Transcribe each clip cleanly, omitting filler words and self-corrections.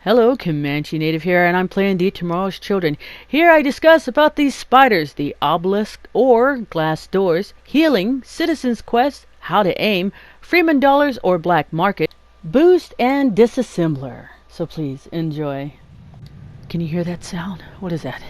Hello, ComancheNative here, and I'm playing the Tomorrow's Children. Here I discuss about these spiders, the Obelisk or Glassdoors, healing, Citizen's Quest, how to aim, Freeman dollars or black market, boost, and Disassembler. So please enjoy. Can you hear that sound? What is that?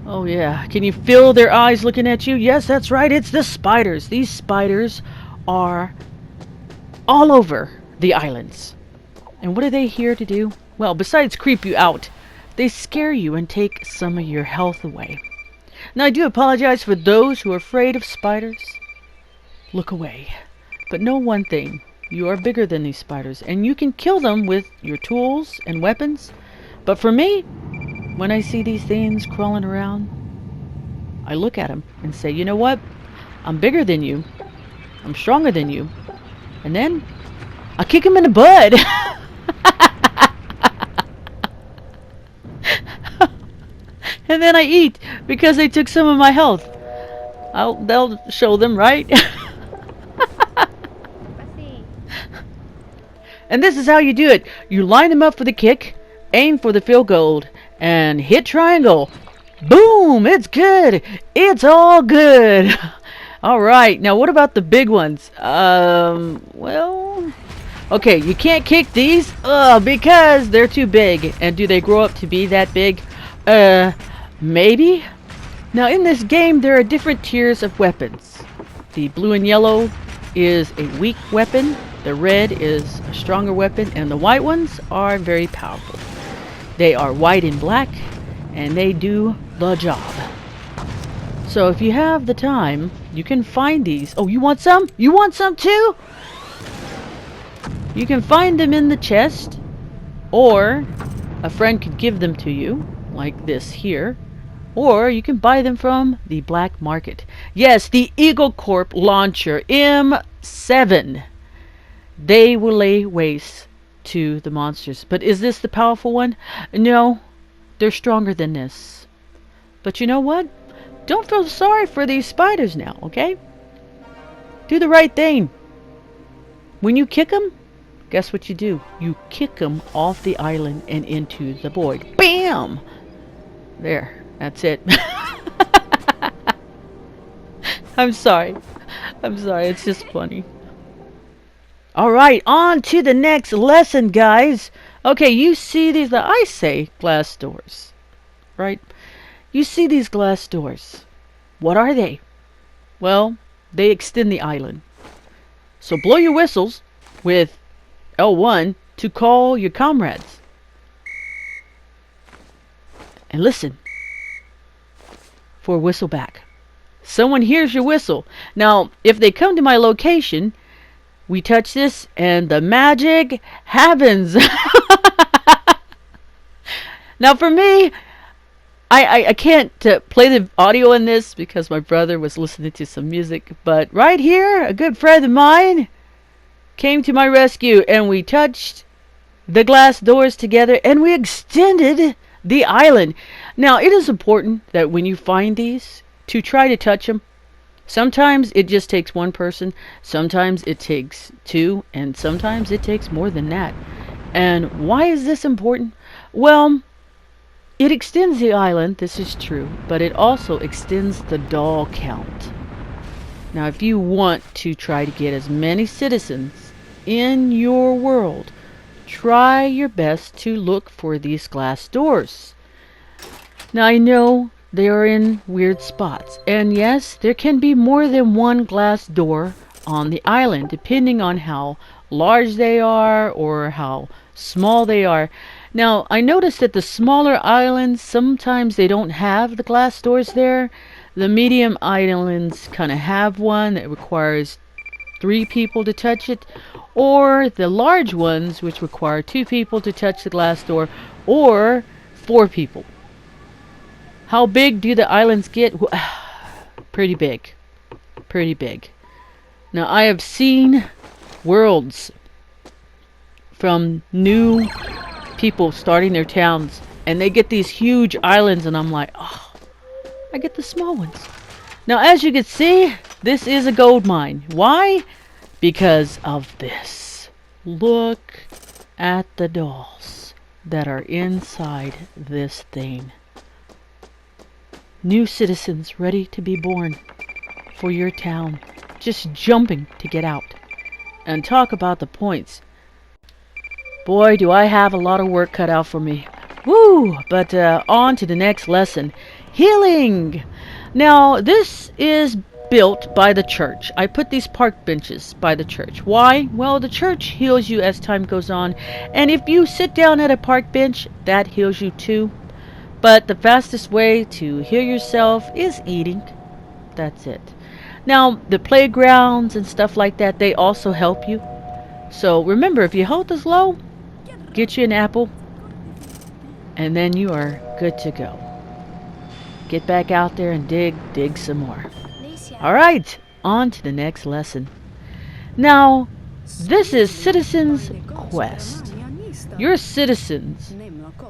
Oh yeah. Can you feel their eyes looking at you? Yes, that's right. It's the spiders. These spiders are all over the islands. And what are they here to do? Well, besides creep you out, they scare you and take some of your health away. Now, I do apologize for those who are afraid of spiders. Look away. But know one thing. You are bigger than these spiders, and you can kill them with your tools and weapons. But for me, when I see these things crawling around, I look at them and say, you know what? I'm bigger than you. I'm stronger than you. And then, I kick them in the butt. And then I eat because they took some of my health. They'll show them, right? And this is how you do it. You line them up for the kick, aim for the field goal, and hit triangle. Boom! It's good. It's all good. All right. Now, what about the big ones? Well, okay. You can't kick these because they're too big. And do they grow up to be that big? Maybe. Now in this game there are different tiers of weapons. The blue and yellow is a weak weapon, the red is a stronger weapon, and the white ones are very powerful. They are white and black, and they do the job. So if you have the time, you can find these. Oh, you want some? You want some too? You can find them in the chest, or a friend could give them to you, like this here. Or you can buy them from the black market. Yes, the Eagle Corp launcher M7. They will lay waste to the monsters. But is this the powerful one? No, they're stronger than this. But you know what? Don't feel sorry for these spiders now, okay? Do the right thing. When you kick them, guess what you do? You kick them off the island and into the void. Bam! There. That's it. I'm sorry. It's just funny. Alright, on to the next lesson, guys. Okay, you see these, I say glass doors. Right? You see these glass doors. What are they? Well, they extend the island. So blow your whistles with L1 to call your comrades. And listen for a whistle back. Someone hears your whistle. Now, if they come to my location, we touch this and the magic happens. Now, for me, I can't play the audio in this because my brother was listening to some music. But right here, a good friend of mine came to my rescue and we touched the glass doors together and we extended the island. Now, it is important that when you find these, to try to touch them. Sometimes it just takes one person, sometimes it takes two, and sometimes it takes more than that. And why is this important? Well, it extends the island, this is true, but it also extends the doll count. Now, if you want to try to get as many citizens in your world, try your best to look for these glass doors. Now, I know they are in weird spots, and yes, there can be more than one glass door on the island, depending on how large they are or how small they are. Now, I noticed that the smaller islands, sometimes they don't have the glass doors there. The medium islands kind of have one that requires 3 people to touch it, or the large ones, which require 2 people to touch the glass door, or 4 people. How big do the islands get? Pretty big. Pretty big. Now, I have seen worlds from new people starting their towns, and they get these huge islands, and I'm like, oh, I get the small ones. Now, as you can see, this is a gold mine. Why? Because of this. Look at the dolls. that are inside this thing. New citizens ready to be born for your town, just jumping to get out. And talk about the points. Boy, do I have a lot of work cut out for me. Woo! But on to the next lesson. Healing! Now, this is built by the church. I put these park benches by the church. Why? Well, the church heals you as time goes on. And if you sit down at a park bench, that heals you too. But the fastest way to heal yourself is eating. That's it. Now, the playgrounds and stuff like that, they also help you. So remember, if your health is low, get you an apple, and then you are good to go. Get back out there and dig some more. Alright, on to the next lesson. Now, this is Citizens Quest. Your citizens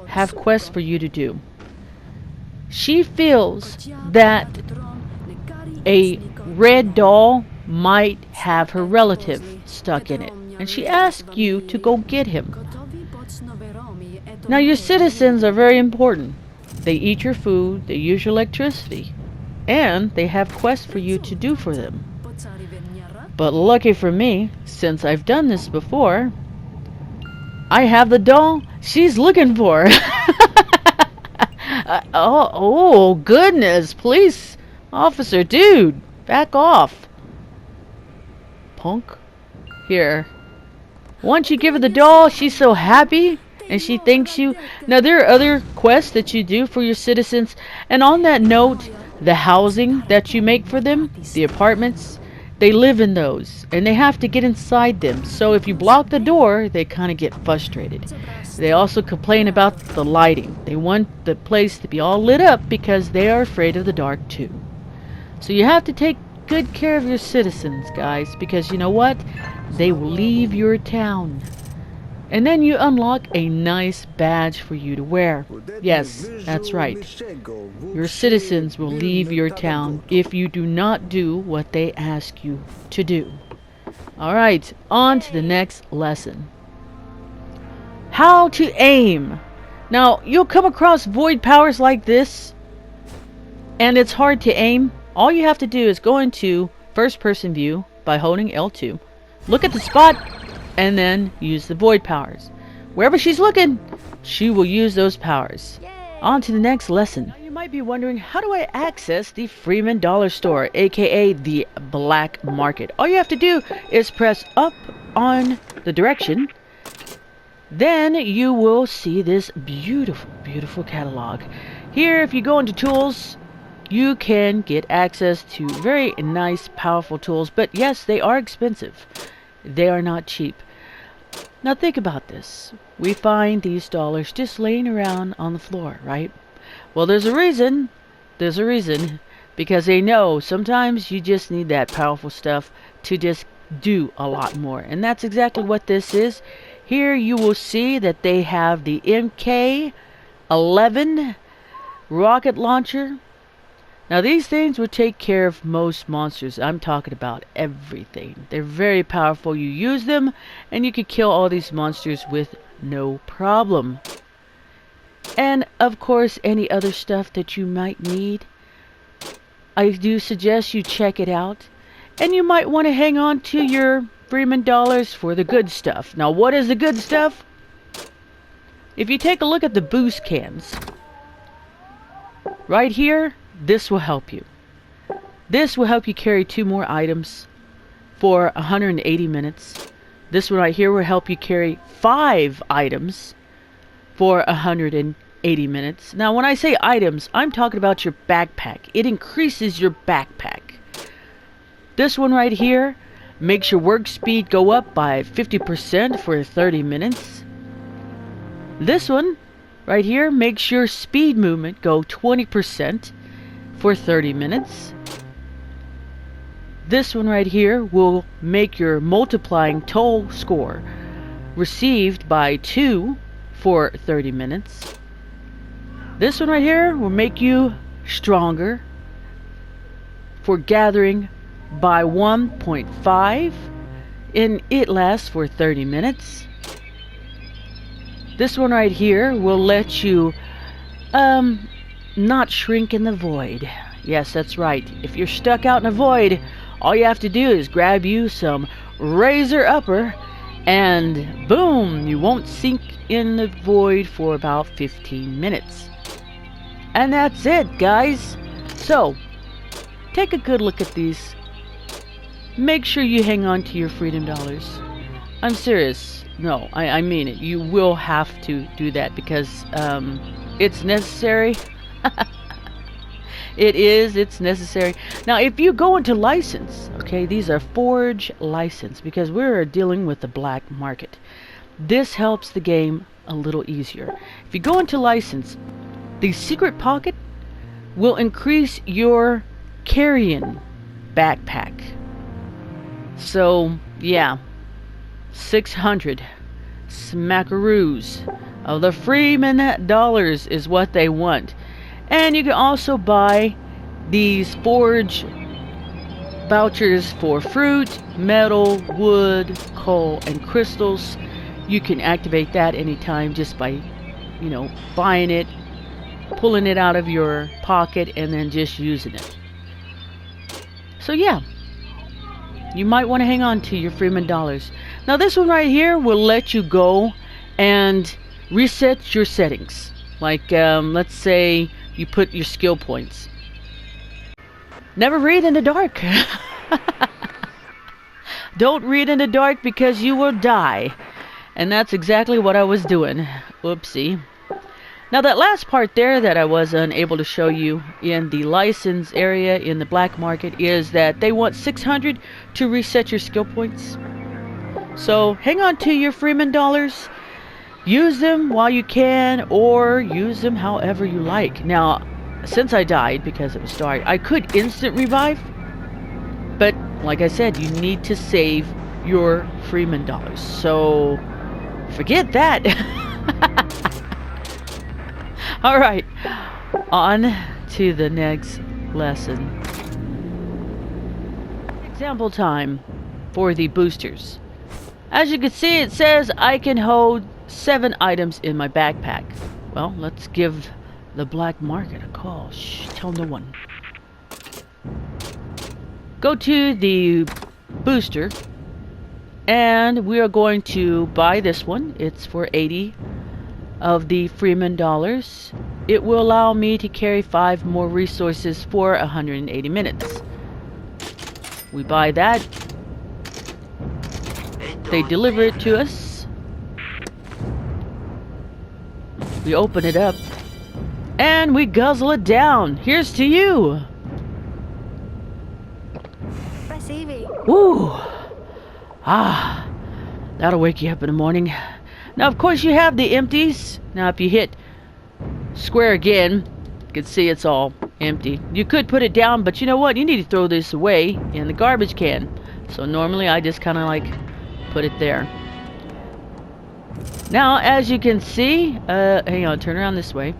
have quests for you to do. She feels that a red doll might have her relative stuck in it, and she asks you to go get him. Now, your citizens are very important. They eat your food, they use your electricity, and they have quests for you to do for them. But lucky for me, since I've done this before, I have the doll she's looking for. Oh, goodness, police officer, dude, back off. Punk. Here. Once you give her the doll, she's so happy. And she thanks you. Now, there are other quests that you do for your citizens. And on that note, the housing that you make for them, the apartments, they live in those. And they have to get inside them. So if you block the door, they kind of get frustrated. They also complain about the lighting. They want the place to be all lit up because they are afraid of the dark too. So you have to take good care of your citizens, guys. Because you know what? They will leave your town. And then you unlock a nice badge for you to wear. Yes, that's right. Your citizens will leave your town if you do not do what they ask you to do. Alright, on to the next lesson. How to aim. Now, you'll come across void powers like this, and it's hard to aim. All you have to do is go into first person view by holding L2. Look at the spot, and then use the void powers. Wherever she's looking, she will use those powers. Yay. On to the next lesson. Now you might be wondering, how do I access the Freeman dollar store, aka the black market? All you have to do is press up on the direction. Then you will see this beautiful, beautiful catalog. Here, if you go into tools, you can get access to very nice, powerful tools. But yes, they are expensive. They are not cheap. Now think about this. We find these dollars just laying around on the floor, right? Well, there's a reason. There's a reason. Because they know sometimes you just need that powerful stuff to just do a lot more. And that's exactly what this is. Here you will see that they have the MK-11 rocket launcher. Now these things will take care of most monsters. I'm talking about everything. They're very powerful. You use them and you can kill all these monsters with no problem. And of course, any other stuff that you might need, I do suggest you check it out. And you might want to hang on to your Freeman dollars for the good stuff. Now what is the good stuff? If you take a look at the boost cans, right here, this will help you. This will help you carry 2 more items for 180 minutes. This one right here will help you carry 5 items for 180 minutes. Now, when I say items, I'm talking about your backpack. It increases your backpack. This one right here makes your work speed go up by 50% for 30 minutes. This one right here makes your speed movement go 20% for 30 minutes. This one right here will make your multiplying toll score received by 2 for 30 minutes. This one right here will make you stronger for gathering by 1.5, and it lasts for 30 minutes. This one right here will let you not shrink in the void. Yes, that's right. If you're stuck out in a void, all you have to do is grab you some razor upper and boom, you won't sink in the void for about 15 minutes. And that's it, guys. So, take a good look at these. Make sure you hang on to your freedom dollars. I'm serious. No, I mean it. You will have to do that because it's necessary. It's necessary. Now, if you go into license, okay, these are forge license because we're dealing with the black market. This helps the game a little easier. If you go into license, the secret pocket will increase your carrying backpack. So, yeah, 600 smackaroos of the Freeman dollars is what they want. And you can also buy these forge vouchers for fruit, metal, wood, coal, and crystals. You can activate that anytime just by, buying it, pulling it out of your pocket, and then just using it. So yeah, you might want to hang on to your Freeman dollars. Now this one right here will let you go and reset your settings. Like, let's say you put your skill points. Never read in the dark. Don't read in the dark because you will die. And that's exactly what I was doing. Whoopsie. Now that last part there that I was unable to show you in the license area in the black market is that they want 600 to reset your skill points. So hang on to your Freeman dollars. Use them while you can, or use them however you like. Now, since I died because it was dark, I could instant revive. But, like I said, you need to save your Freeman dollars. So, forget that. Alright, on to the next lesson. Example time for the boosters. As you can see, it says I can hold 7 items in my backpack. Well, let's give the black market a call. Shh, tell no one. Go to the booster, and we are going to buy this one. It's for 80 of the Freeman dollars. It will allow me to carry 5 more resources for 180 minutes. We buy that. They deliver it to us. We open it up and we guzzle it down. Here's to you. Woo! Ah, that'll wake you up in the morning. Now, of course, you have the empties. Now, if you hit square again, you can see it's all empty. You could put it down, but you know what? You need to throw this away in the garbage can. So normally, I just kind of like put it there. Now, as you can see, hang on, turn around this way.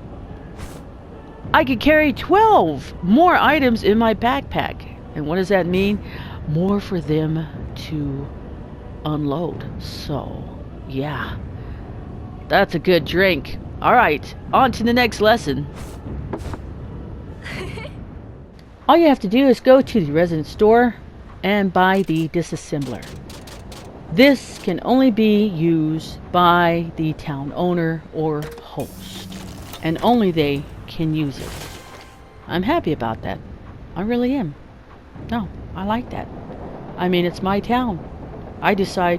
I could carry 12 more items in my backpack. And what does that mean? More for them to unload. So, yeah. That's a good drink. Alright, on to the next lesson. All you have to do is go to the resident store and buy the Disassembler. This can only be used by the town owner or host, and only they can use it. I'm happy about that. I really am. No, I like that. I mean, it's my town. I decide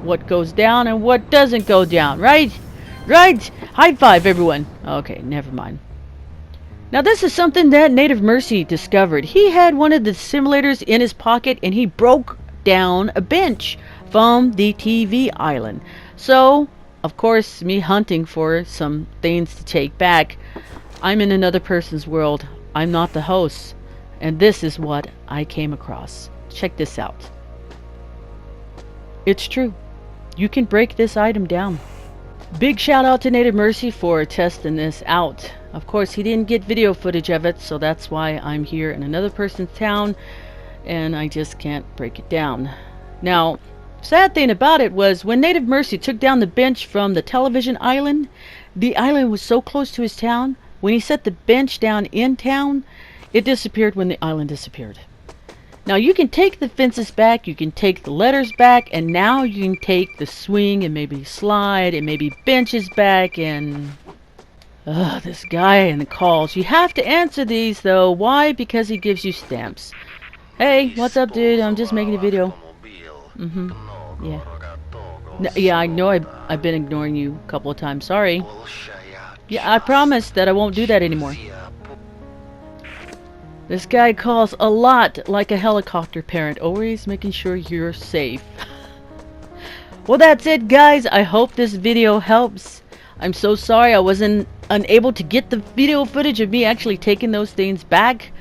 what goes down and what doesn't go down, right? Right? High five, everyone. Okay, never mind. Now, this is something that Native Mercy discovered. He had one of the simulators in his pocket, and he broke down a bench from the TV island. So, of course, me hunting for some things to take back, I'm in another person's world. I'm not the host. And this is what I came across. Check this out. It's true. You can break this item down. Big shout out to Native Mercy for testing this out. Of course, he didn't get video footage of it, so that's why I'm here in another person's town, and I just can't break it down. Now, Sad thing about it was when Native Mercy took down the bench from the television island, the island was so close to his town. When he set the bench down in town, it disappeared when the island disappeared. Now you can take the fences back, you can take the letters back, and now you can take the swing and maybe slide and maybe benches back and... this guy and the calls. You have to answer these though. Why? Because he gives you stamps. Hey, what's up, dude? I'm just making a video. Yeah. No, yeah, I know I've been ignoring you a couple of times. Sorry. Yeah, I promise that I won't do that anymore. This guy calls a lot like a helicopter parent, always making sure you're safe. Well, that's it, guys. I hope this video helps. I'm so sorry I wasn't unable to get the video footage of me actually taking those things back,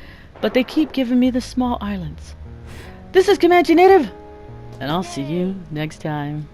but they keep giving me the small islands. This is ComancheNative, and I'll see you next time.